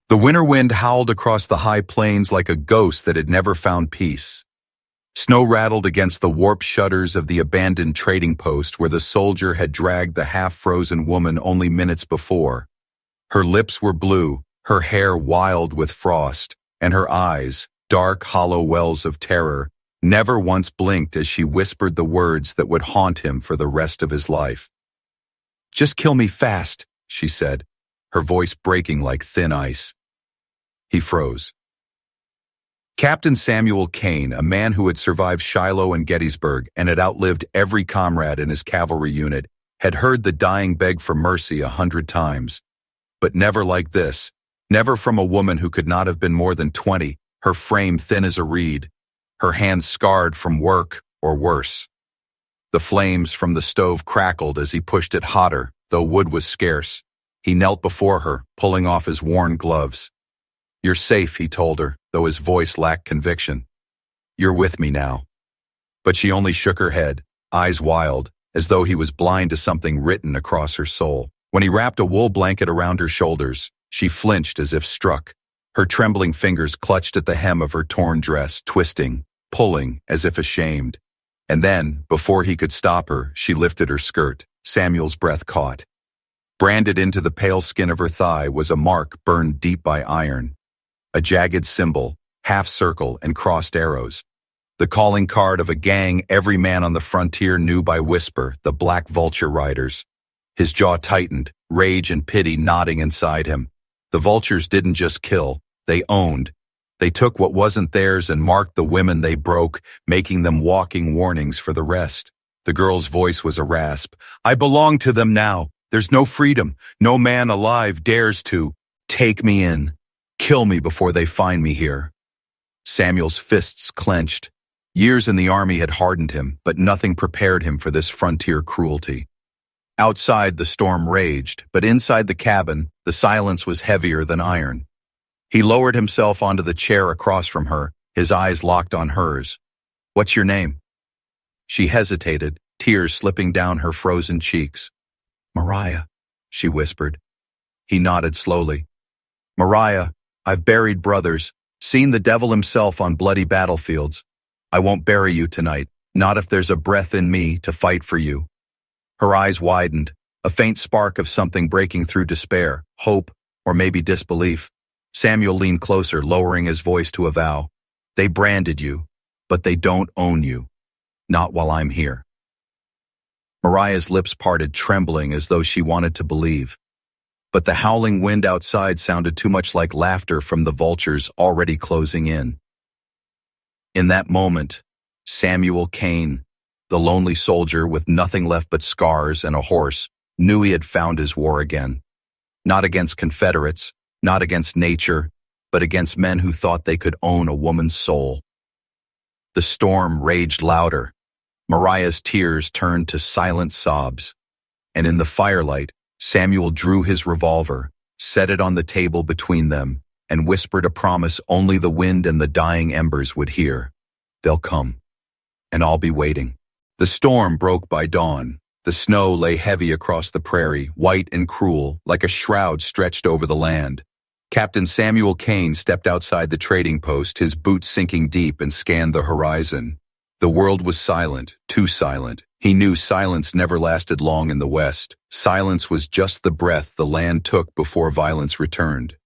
The winter wind howled across the high plains like a ghost that had never found peace. Snow rattled against the warped shutters of the abandoned trading post where the soldier had dragged the half-frozen woman only minutes before. Her lips were blue, her hair wild with frost, and her eyes, dark hollow wells of terror, never once blinked as she whispered the words that would haunt him for the rest of his life. "Just kill me fast," she said, her voice breaking like thin ice. He froze. Captain Samuel Kane, a man who had survived Shiloh and Gettysburg and had outlived every comrade in his cavalry unit, had heard the dying beg for mercy 100 times. But never like this, never from a woman who could not have been more than 20, her frame thin as a reed, her hands scarred from work or worse. The flames from the stove crackled as he pushed it hotter, though wood was scarce. He knelt before her, pulling off his worn gloves. "You're safe," he told her, though his voice lacked conviction. "You're with me now." But she only shook her head, eyes wild, as though he was blind to something written across her soul. When he wrapped a wool blanket around her shoulders, she flinched as if struck. Her trembling fingers clutched at the hem of her torn dress, twisting, pulling, as if ashamed. And then, before he could stop her, she lifted her skirt. Samuel's breath caught. Branded into the pale skin of her thigh was a mark burned deep by iron. A jagged symbol, half-circle and crossed arrows. The calling card of a gang every man on the frontier knew by whisper, the Black Vulture Riders. His jaw tightened, rage and pity knotting inside him. The vultures didn't just kill, they owned. They took what wasn't theirs and marked the women they broke, making them walking warnings for the rest. The girl's voice was a rasp. "I belong to them now. There's no freedom. No man alive dares to. Take me in. Kill me before they find me here." Samuel's fists clenched. Years in the army had hardened him, but nothing prepared him for this frontier cruelty. Outside, the storm raged, but inside the cabin, the silence was heavier than iron. He lowered himself onto the chair across from her, his eyes locked on hers. "What's your name?" She hesitated, tears slipping down her frozen cheeks. "Mariah," she whispered. He nodded slowly. "Mariah, I've buried brothers, seen the devil himself on bloody battlefields. I won't bury you tonight, not if there's a breath in me to fight for you." Her eyes widened, a faint spark of something breaking through despair, hope, or maybe disbelief. Samuel leaned closer, lowering his voice to a vow. "They branded you, but they don't own you. Not while I'm here." Mariah's lips parted, trembling as though she wanted to believe. But the howling wind outside sounded too much like laughter from the vultures already closing in. In that moment, Samuel Kane, the lonely soldier with nothing left but scars and a horse, knew he had found his war again. Not against Confederates, not against nature, but against men who thought they could own a woman's soul. The storm raged louder. Mariah's tears turned to silent sobs. And in the firelight, Samuel drew his revolver, set it on the table between them, and whispered a promise only the wind and the dying embers would hear. "They'll come, and I'll be waiting." The storm broke by dawn. The snow lay heavy across the prairie, white and cruel, like a shroud stretched over the land. Captain Samuel Kane stepped outside the trading post, his boots sinking deep, and scanned the horizon. The world was silent, too silent. He knew silence never lasted long in the West. Silence was just the breath the land took before violence returned.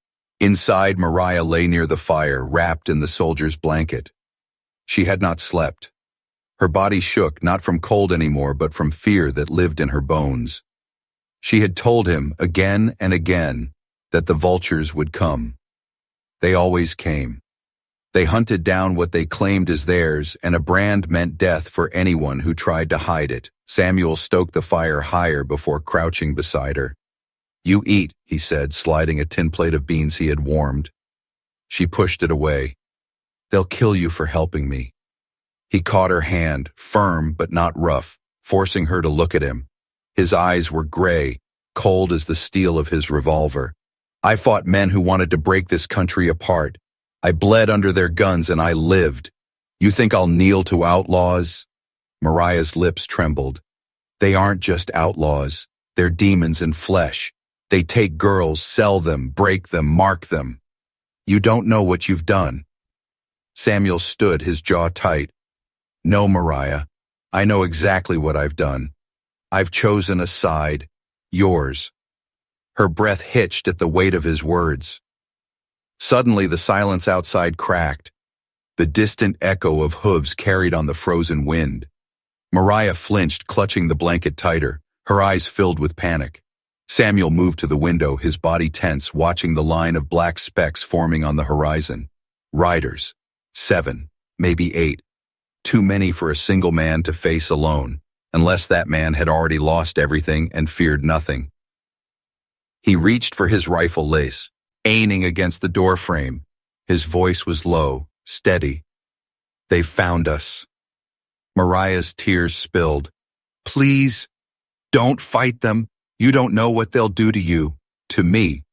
Inside, Mariah lay near the fire, wrapped in the soldier's blanket. She had not slept. Her body shook, not from cold anymore, but from fear that lived in her bones. She had told him again and again that the vultures would come. They always came. They hunted down what they claimed as theirs, and a brand meant death for anyone who tried to hide it. Samuel stoked the fire higher before crouching beside her. "You eat," he said, sliding a tin plate of beans he had warmed. She pushed it away. "They'll kill you for helping me." He caught her hand, firm but not rough, forcing her to look at him. His eyes were gray, cold as the steel of his revolver. "I fought men who wanted to break this country apart. I bled under their guns and I lived. You think I'll kneel to outlaws?" Mariah's lips trembled. "They aren't just outlaws. They're demons in flesh. They take girls, sell them, break them, mark them. You don't know what you've done. Samuel stood, his jaw tight. No, Mariah. I know exactly what I've done. I've chosen a side. Yours. Her breath hitched at the weight of his words. Suddenly the silence outside cracked. The distant echo of hooves carried on the frozen wind. Mariah flinched, clutching the blanket tighter, her eyes filled with panic. Samuel moved to the window, his body tense, watching the line of black specks forming on the horizon. Riders. 7, maybe 8. Too many for a single man to face alone, unless that man had already lost everything and feared nothing. He reached for his rifle lace, aiming against the doorframe. His voice was low, steady. They found us. Mariah's tears spilled. Please, don't fight them. You don't know what they'll do to you, to me.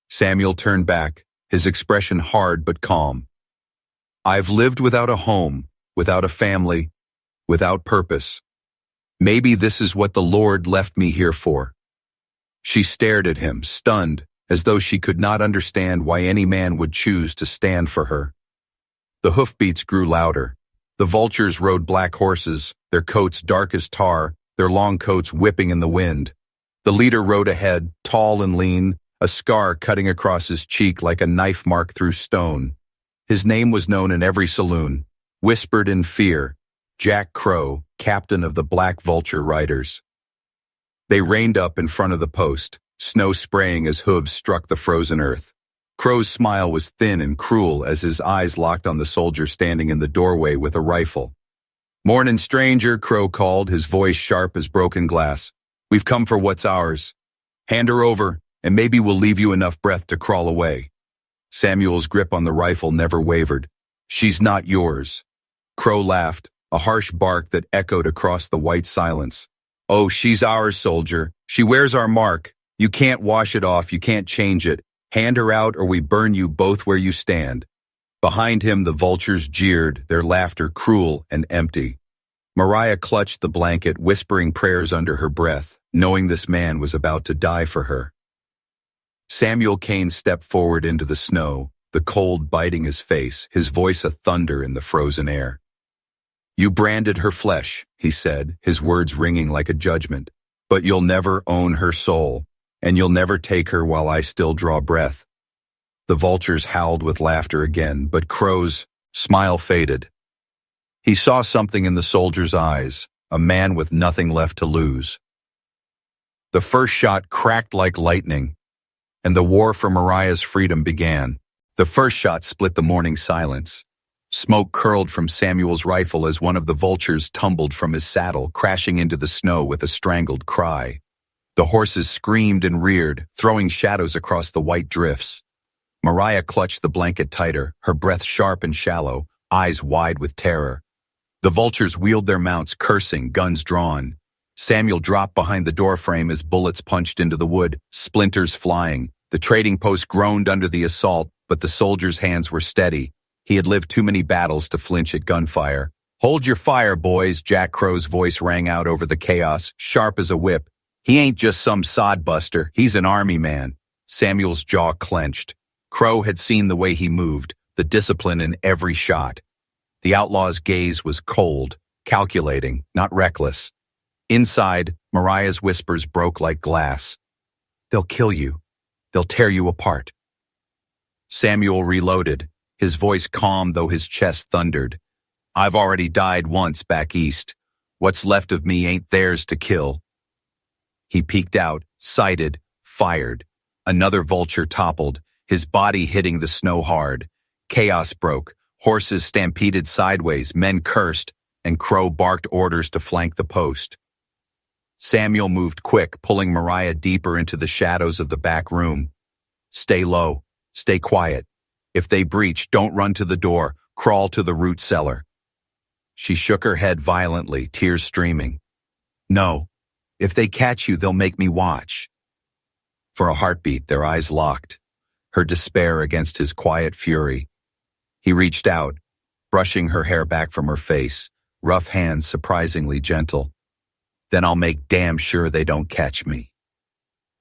Samuel turned back, his expression hard but calm. I've lived without a home, without a family, without purpose. Maybe this is what the Lord left me here for. She stared at him, stunned, as though she could not understand why any man would choose to stand for her. The hoofbeats grew louder. The vultures rode black horses, their coats dark as tar, their long coats whipping in the wind. The leader rode ahead, tall and lean, a scar cutting across his cheek like a knife mark through stone. His name was known in every saloon, whispered in fear, Jack Crow, captain of the Black Vulture Riders. They reined up in front of the post, snow spraying as hooves struck the frozen earth. Crow's smile was thin and cruel as his eyes locked on the soldier standing in the doorway with a rifle. Mornin', stranger, Crow called, his voice sharp as broken glass. We've come for what's ours. Hand her over, and maybe we'll leave you enough breath to crawl away. Samuel's grip on the rifle never wavered. She's not yours. Crow laughed, a harsh bark that echoed across the white silence. Oh, she's ours, soldier. She wears our mark. You can't wash it off, you can't change it. Hand her out or we burn you both where you stand. Behind him the vultures jeered, their laughter cruel and empty. Mariah clutched the blanket, whispering prayers under her breath, knowing this man was about to die for her. Samuel Kane stepped forward into the snow, the cold biting his face, his voice a thunder in the frozen air. You branded her flesh, he said, his words ringing like a judgment. But you'll never own her soul, and you'll never take her while I still draw breath. The vultures howled with laughter again, but Crow's smile faded. He saw something in the soldier's eyes, a man with nothing left to lose. The first shot cracked like lightning, and the war for Mariah's freedom began. The first shot split the morning silence. Smoke curled from Samuel's rifle as one of the vultures tumbled from his saddle, crashing into the snow with a strangled cry. The horses screamed and reared, throwing shadows across the white drifts. Mariah clutched the blanket tighter, her breath sharp and shallow, eyes wide with terror. The vultures wheeled their mounts, cursing, guns drawn. Samuel dropped behind the doorframe as bullets punched into the wood, splinters flying. The trading post groaned under the assault, but the soldier's hands were steady. He had lived too many battles to flinch at gunfire. Hold your fire, boys, Jack Crow's voice rang out over the chaos, sharp as a whip. He ain't just some sodbuster, he's an army man. Samuel's jaw clenched. Crow had seen the way he moved, the discipline in every shot. The outlaw's gaze was cold, calculating, not reckless. Inside, Mariah's whispers broke like glass. They'll kill you. They'll tear you apart. Samuel reloaded, his voice calm though his chest thundered. I've already died once back east. What's left of me ain't theirs to kill. He peeked out, sighted, fired. Another vulture toppled, his body hitting the snow hard. Chaos broke, horses stampeded sideways, men cursed, and Crow barked orders to flank the post. Samuel moved quick, pulling Mariah deeper into the shadows of the back room. Stay low, stay quiet. If they breach, don't run to the door, crawl to the root cellar. She shook her head violently, tears streaming. No, if they catch you, they'll make me watch. For a heartbeat, their eyes locked, her despair against his quiet fury. He reached out, brushing her hair back from her face, rough hands surprisingly gentle. Then I'll make damn sure they don't catch me.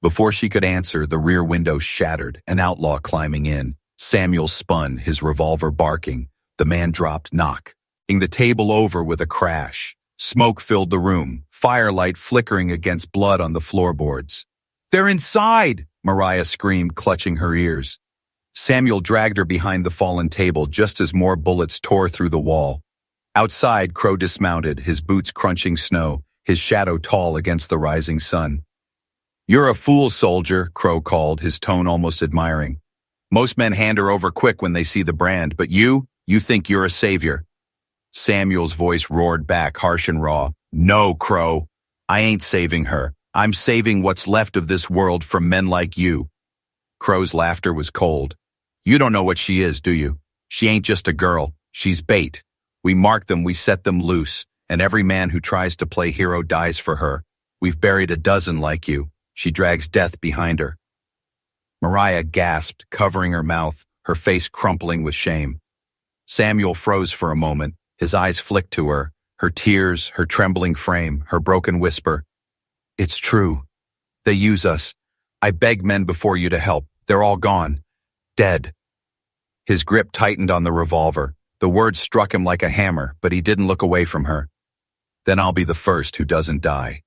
Before she could answer, the rear window shattered, an outlaw climbing in, Samuel spun, his revolver barking. The man dropped, knocking the table over with a crash. Smoke filled the room, firelight flickering against blood on the floorboards. "They're inside!" Mariah screamed, clutching her ears. Samuel dragged her behind the fallen table just as more bullets tore through the wall. Outside, Crow dismounted, his boots crunching snow, his shadow tall against the rising sun. "You're a fool, soldier," Crow called, his tone almost admiring. "Most men hand her over quick when they see the brand, but you think you're a savior." Samuel's voice roared back, harsh and raw. "No, Crow. I ain't saving her. I'm saving what's left of this world from men like you." Crow's laughter was cold. "You don't know what she is, do you? She ain't just a girl. She's bait. We mark them, we set them loose, and every man who tries to play hero dies for her. We've buried a dozen like you. She drags death behind her." Mariah gasped, covering her mouth, her face crumpling with shame. Samuel froze for a moment, his eyes flicked to her, her tears, her trembling frame, her broken whisper. "It's true. They use us. I begged men before you to help. They're all gone. Dead." His grip tightened on the revolver. The words struck him like a hammer, but he didn't look away from her. "Then I'll be the first who doesn't die."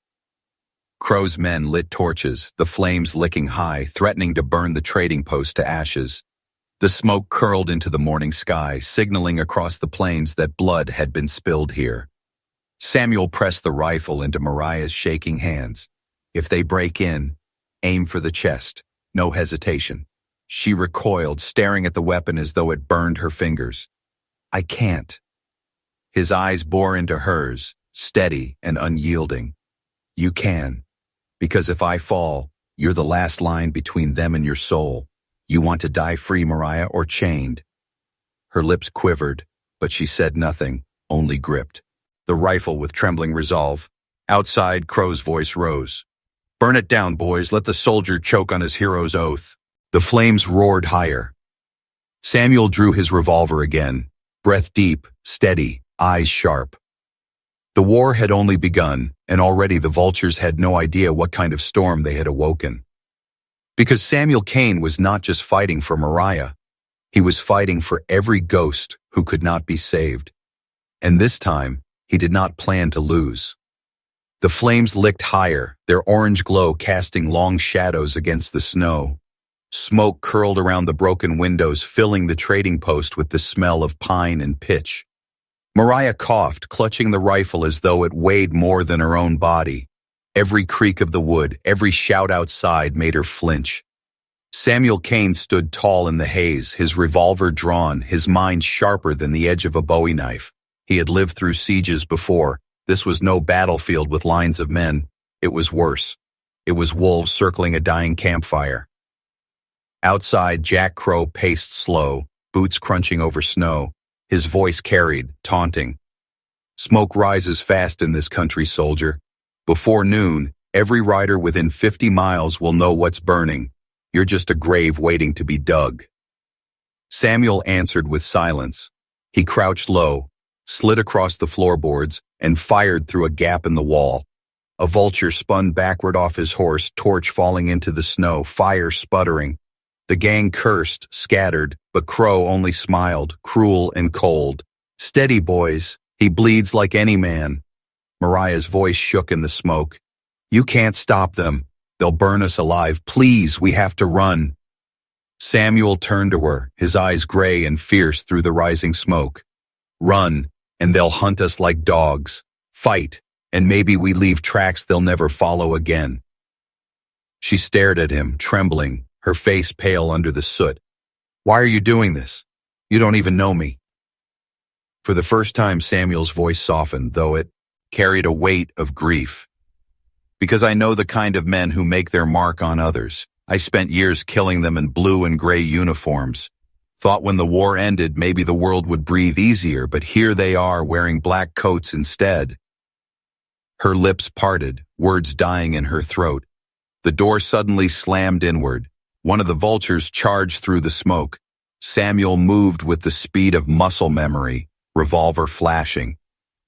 Crow's men lit torches, the flames licking high, threatening to burn the trading post to ashes. The smoke curled into the morning sky, signaling across the plains that blood had been spilled here. Samuel pressed the rifle into Mariah's shaking hands. "If they break in, aim for the chest. No hesitation." She recoiled, staring at the weapon as though it burned her fingers. "I can't." His eyes bore into hers, steady and unyielding. "You can. Because if I fall, you're the last line between them and your soul. You want to die free, Mariah, or chained?" Her lips quivered, but she said nothing, only gripped the rifle with trembling resolve. Outside, Crow's voice rose. "Burn it down, boys. Let the soldier choke on his hero's oath." The flames roared higher. Samuel drew his revolver again, breath deep, steady, eyes sharp. The war had only begun, and already the vultures had no idea what kind of storm they had awoken. Because Samuel Kane was not just fighting for Mariah, he was fighting for every ghost who could not be saved. And this time, he did not plan to lose. The flames licked higher, their orange glow casting long shadows against the snow. Smoke curled around the broken windows, filling the trading post with the smell of pine and pitch. Mariah coughed, clutching the rifle as though it weighed more than her own body. Every creak of the wood, every shout outside made her flinch. Samuel Kane stood tall in the haze, his revolver drawn, his mind sharper than the edge of a bowie knife. He had lived through sieges before. This was no battlefield with lines of men. It was worse. It was wolves circling a dying campfire. Outside, Jack Crow paced slow, boots crunching over snow. His voice carried, taunting. "Smoke rises fast in this country, soldier. Before noon, every rider within 50 miles will know what's burning. You're just a grave waiting to be dug." Samuel answered with silence. He crouched low, slid across the floorboards, and fired through a gap in the wall. A vulture spun backward off his horse, torch falling into the snow, fire sputtering. The gang cursed, scattered, but Crow only smiled, cruel and cold. "Steady, boys. He bleeds like any man." Mariah's voice shook in the smoke. "You can't stop them. They'll burn us alive. Please, we have to run." Samuel turned to her, his eyes gray and fierce through the rising smoke. "Run, and they'll hunt us like dogs. Fight, and maybe we leave tracks they'll never follow again." She stared at him, trembling, her face pale under the soot. "Why are you doing this? You don't even know me." For the first time, Samuel's voice softened, though it carried a weight of grief. "Because I know the kind of men who make their mark on others. I spent years killing them in blue and gray uniforms. Thought when the war ended, maybe the world would breathe easier, but here they are wearing black coats instead." Her lips parted, words dying in her throat. The door suddenly slammed inward. One of the vultures charged through the smoke. Samuel moved with the speed of muscle memory, revolver flashing.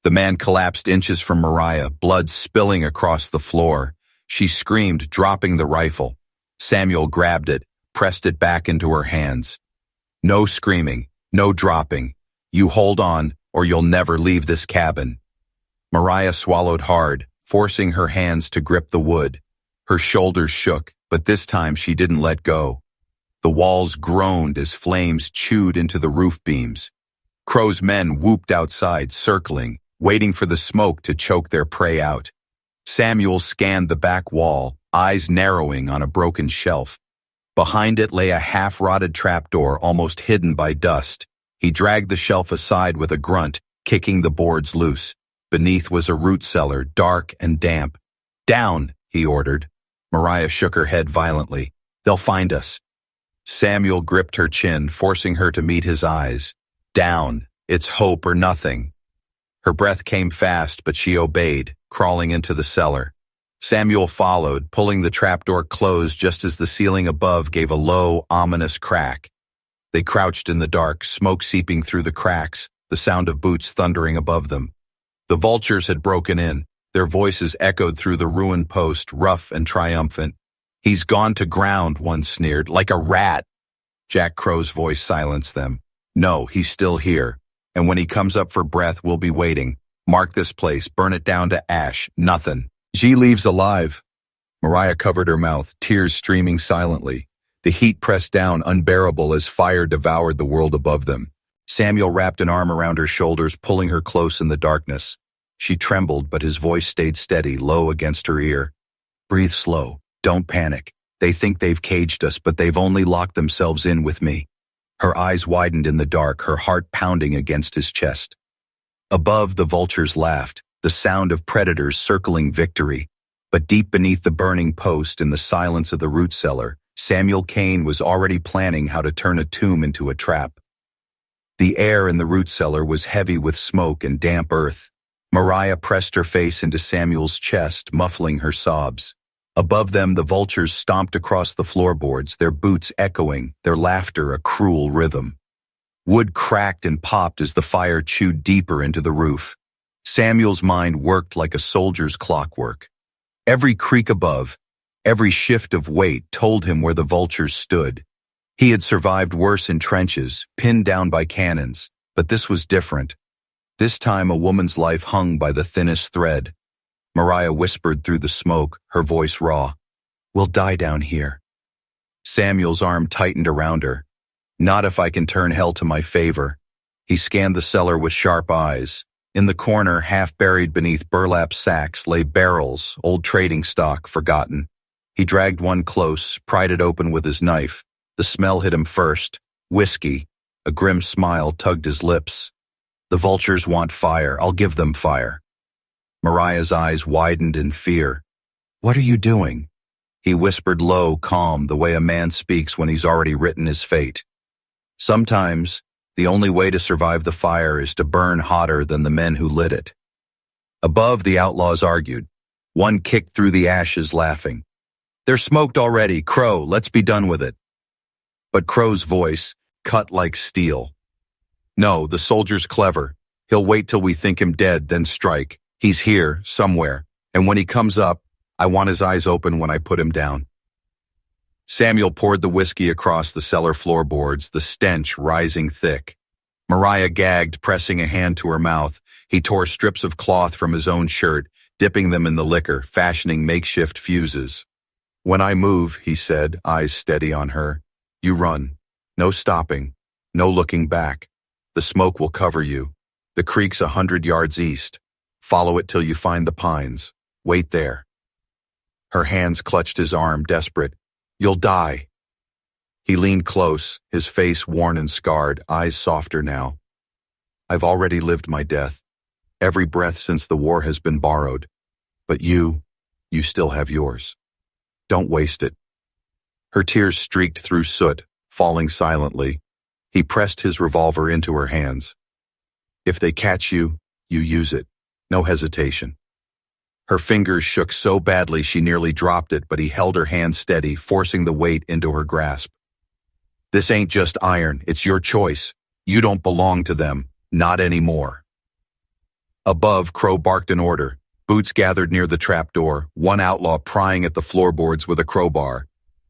The man collapsed inches from Mariah, blood spilling across the floor. She screamed, dropping the rifle. Samuel grabbed it, pressed it back into her hands. No screaming, no dropping. You hold on, or you'll never leave this cabin. Mariah swallowed hard, forcing her hands to grip the wood. Her shoulders shook, but this time she didn't let go. The walls groaned as flames chewed into the roof beams. Crow's men whooped outside, circling, waiting for the smoke to choke their prey out. Samuel scanned the back wall, eyes narrowing on a broken shelf. Behind it lay a half-rotted trapdoor almost hidden by dust. He dragged the shelf aside with a grunt, kicking the boards loose. Beneath was a root cellar, dark and damp. "Down," he ordered. Mariah shook her head violently. "They'll find us." Samuel gripped her chin, forcing her to meet his eyes. "Down. It's hope or nothing." Her breath came fast, but she obeyed, crawling into the cellar. Samuel followed, pulling the trapdoor closed just as the ceiling above gave a low, ominous crack. They crouched in the dark, smoke seeping through the cracks, the sound of boots thundering above them. The vultures had broken in. Their voices echoed through the ruined post, rough and triumphant. "He's gone to ground," one sneered, "like a rat." Jack Crow's voice silenced them. "No, he's still here. And when he comes up for breath, we'll be waiting. Mark this place, burn it down to ash, nothing. She leaves alive." Mariah covered her mouth, tears streaming silently. The heat pressed down, unbearable as fire devoured the world above them. Samuel wrapped an arm around her shoulders, pulling her close in the darkness. She trembled, but his voice stayed steady, low against her ear. "Breathe slow. Don't panic. They think they've caged us, but they've only locked themselves in with me." Her eyes widened in the dark, her heart pounding against his chest. Above, the vultures laughed, the sound of predators circling victory. But deep beneath the burning post, in the silence of the root cellar, Samuel Kane was already planning how to turn a tomb into a trap. The air in the root cellar was heavy with smoke and damp earth. Mariah pressed her face into Samuel's chest, muffling her sobs. Above them, the vultures stomped across the floorboards, their boots echoing, their laughter a cruel rhythm. Wood cracked and popped as the fire chewed deeper into the roof. Samuel's mind worked like a soldier's clockwork. Every creak above, every shift of weight told him where the vultures stood. He had survived worse in trenches, pinned down by cannons, but this was different. This time a woman's life hung by the thinnest thread. Mariah whispered through the smoke, her voice raw. "We'll die down here." Samuel's arm tightened around her. "Not if I can turn hell to my favor." He scanned the cellar with sharp eyes. In the corner, half buried beneath burlap sacks, lay barrels, old trading stock, forgotten. He dragged one close, pried it open with his knife. The smell hit him first. Whiskey. A grim smile tugged his lips. "The vultures want fire. I'll give them fire." Mariah's eyes widened in fear. "What are you doing?" He whispered low, calm, the way a man speaks when he's already written his fate. "Sometimes, the only way to survive the fire is to burn hotter than the men who lit it." Above, the outlaws argued. One kicked through the ashes, laughing. "They're smoked already. Crow, let's be done with it." But Crow's voice, cut like steel. "No, the soldier's clever. He'll wait till we think him dead, then strike. He's here, somewhere, and when he comes up, I want his eyes open when I put him down." Samuel poured the whiskey across the cellar floorboards, the stench rising thick. Mariah gagged, pressing a hand to her mouth. He tore strips of cloth from his own shirt, dipping them in the liquor, fashioning makeshift fuses. "When I move," he said, eyes steady on her, "you run. No stopping. No looking back. The smoke will cover you. The creek's 100 yards east. Follow it till you find the pines. Wait there." Her hands clutched his arm, desperate. "You'll die." He leaned close, his face worn and scarred, eyes softer now. "I've already lived my death. Every breath since the war has been borrowed. But you still have yours. Don't waste it." Her tears streaked through soot, falling silently. He pressed his revolver into her hands. "If they catch you, you use it. No hesitation." Her fingers shook so badly she nearly dropped it, but he held her hand steady, forcing the weight into her grasp. "This ain't just iron, it's your choice. You don't belong to them, not anymore." Above, Crow barked an order. Boots gathered near the trapdoor, one outlaw prying at the floorboards with a crowbar.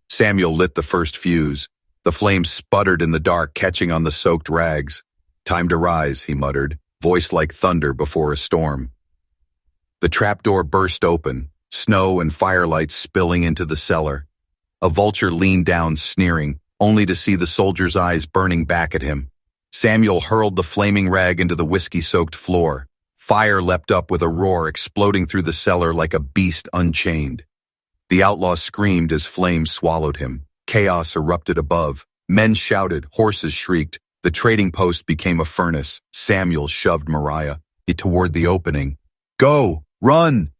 Samuel lit the first fuse. The flame sputtered in the dark, catching on the soaked rags. "Time to rise," he muttered, voice like thunder before a storm. The trapdoor burst open, snow and firelight spilling into the cellar. A vulture leaned down, sneering, only to see the soldier's eyes burning back at him. Samuel hurled the flaming rag into the whiskey-soaked floor. Fire leapt up with a roar, exploding through the cellar like a beast unchained. The outlaw screamed as flames swallowed him. Chaos erupted above. Men shouted, horses shrieked. The trading post became a furnace. Samuel shoved Mariah toward the opening. "Go! Run!"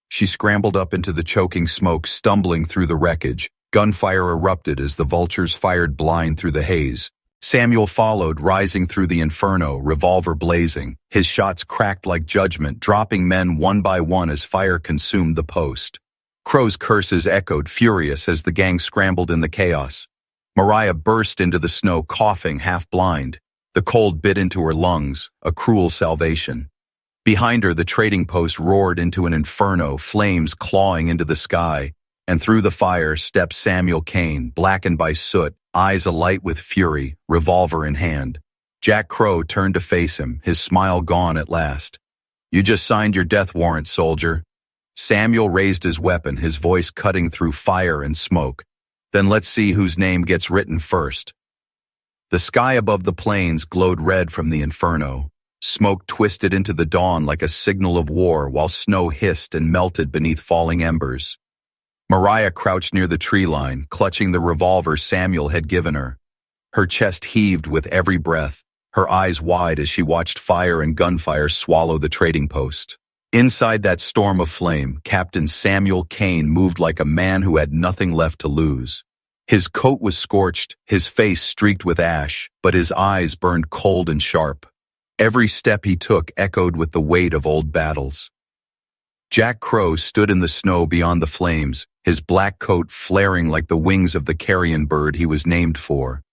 She scrambled up into the choking smoke, stumbling through the wreckage. Gunfire erupted as the vultures fired blind through the haze. Samuel followed, rising through the inferno, revolver blazing. His shots cracked like judgment, dropping men one by one as fire consumed the post. Crow's curses echoed, furious, as the gang scrambled in the chaos. Mariah burst into the snow, coughing, half-blind. The cold bit into her lungs, a cruel salvation. Behind her, the trading post roared into an inferno, flames clawing into the sky. And through the fire stepped Samuel Kane, blackened by soot, eyes alight with fury, revolver in hand. Jack Crow turned to face him, his smile gone at last. "You just signed your death warrant, soldier." Samuel raised his weapon, his voice cutting through fire and smoke. "Then let's see whose name gets written first." The sky above the plains glowed red from the inferno. Smoke twisted into the dawn like a signal of war, while snow hissed and melted beneath falling embers. Mariah crouched near the tree line, clutching the revolver Samuel had given her. Her chest heaved with every breath, her eyes wide as she watched fire and gunfire swallow the trading post. Inside that storm of flame, Captain Samuel Kane moved like a man who had nothing left to lose. His coat was scorched, his face streaked with ash, but his eyes burned cold and sharp. Every step he took echoed with the weight of old battles. Jack Crow stood in the snow beyond the flames, his black coat flaring like the wings of the carrion bird he was named for.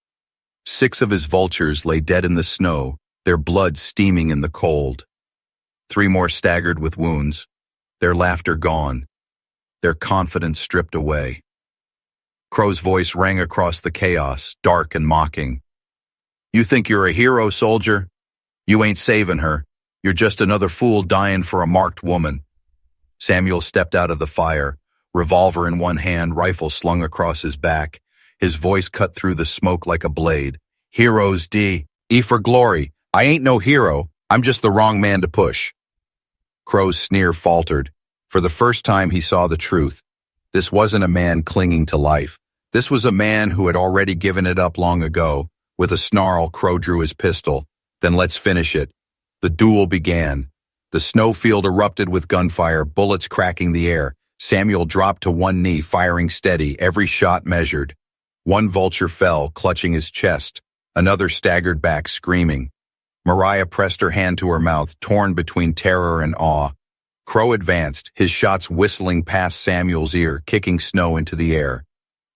6 of his vultures lay dead in the snow, their blood steaming in the cold. 3 more staggered with wounds, their laughter gone, their confidence stripped away. Crow's voice rang across the chaos, dark and mocking. "You think you're a hero, soldier? You ain't saving her. You're just another fool dying for a marked woman." Samuel stepped out of the fire, revolver in one hand, rifle slung across his back. His voice cut through the smoke like a blade. "Heroes, E for glory. I ain't no hero. I'm just the wrong man to push." Crow's sneer faltered. For the first time he saw the truth. This wasn't a man clinging to life. This was a man who had already given it up long ago. With a snarl, Crow drew his pistol. "Then let's finish it." The duel began. The snowfield erupted with gunfire, bullets cracking the air. Samuel dropped to one knee, firing steady, every shot measured. One vulture fell, clutching his chest. Another staggered back, screaming. Mariah pressed her hand to her mouth, torn between terror and awe. Crow advanced, his shots whistling past Samuel's ear, kicking snow into the air.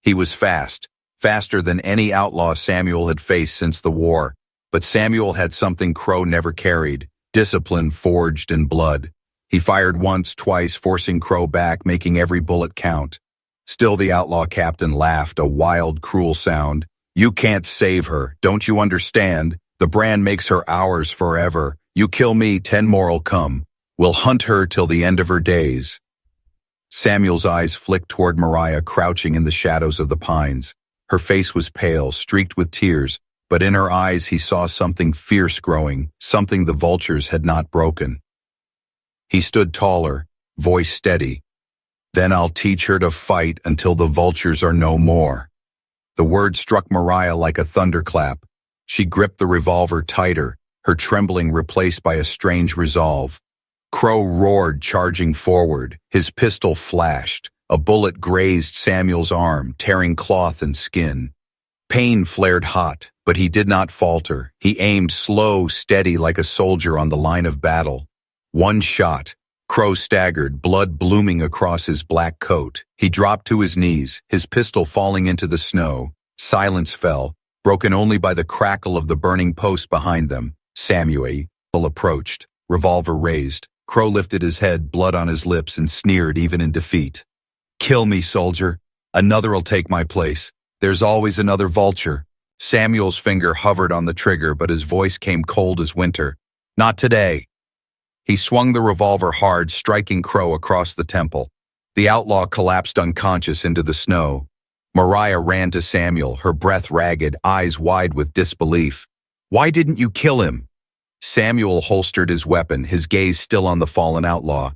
He was fast, faster than any outlaw Samuel had faced since the war. But Samuel had something Crow never carried, discipline forged in blood. He fired once, twice, forcing Crow back, making every bullet count. Still the outlaw captain laughed, a wild, cruel sound. "You can't save her, don't you understand? The brand makes her ours forever. You kill me, 10 more'll come. We'll hunt her till the end of her days." Samuel's eyes flicked toward Mariah, crouching in the shadows of the pines. Her face was pale, streaked with tears, but in her eyes he saw something fierce growing, something the vultures had not broken. He stood taller, voice steady. "Then I'll teach her to fight until the vultures are no more." The word struck Mariah like a thunderclap. She gripped the revolver tighter, her trembling replaced by a strange resolve. Crow roared, charging forward. His pistol flashed. A bullet grazed Samuel's arm, tearing cloth and skin. Pain flared hot, but he did not falter. He aimed slow, steady like a soldier on the line of battle. One shot. Crow staggered, blood blooming across his black coat. He dropped to his knees, his pistol falling into the snow. Silence fell, broken only by the crackle of the burning post behind them. Samuel approached, revolver raised. Crow lifted his head, blood on his lips, and sneered even in defeat. "Kill me, soldier. Another'll take my place. There's always another vulture. Samuel's finger hovered on the trigger, but his voice came cold as winter. Not today. He swung the revolver hard, striking Crow across the temple. The outlaw collapsed unconscious into the snow. Mariah ran to Samuel, her breath ragged, eyes wide with disbelief. Why didn't you kill him? Samuel holstered his weapon, his gaze still on the fallen outlaw.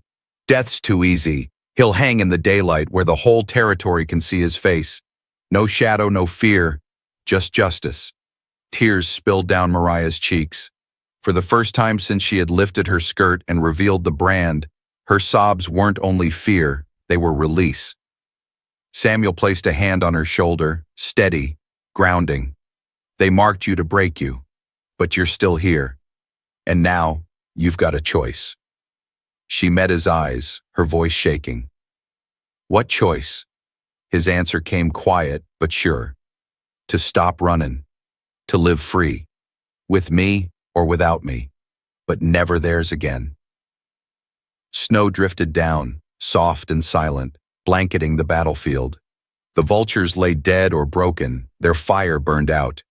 Death's too easy. He'll hang in the daylight where the whole territory can see his face. No shadow, no fear, just justice. Tears spilled down Mariah's cheeks. For the first time since she had lifted her skirt and revealed the brand, her sobs weren't only fear, they were release. Samuel placed a hand on her shoulder, steady, grounding. They marked you to break you, but you're still here. And now, you've got a choice. She met his eyes, her voice shaking. What choice? His answer came quiet but sure. To stop running. To live free. With me or without me. But never theirs again. Snow drifted down, soft and silent, blanketing the battlefield. The vultures lay dead or broken, their fire burned out.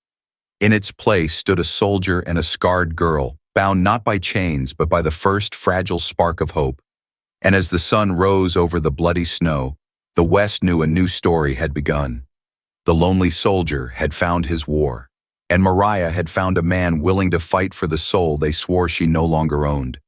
In its place stood a soldier and a scarred girl, bound not by chains but by the first fragile spark of hope. And as the sun rose over the bloody snow, the West knew a new story had begun. The lonely soldier had found his war, and Mariah had found a man willing to fight for the soul they swore she no longer owned.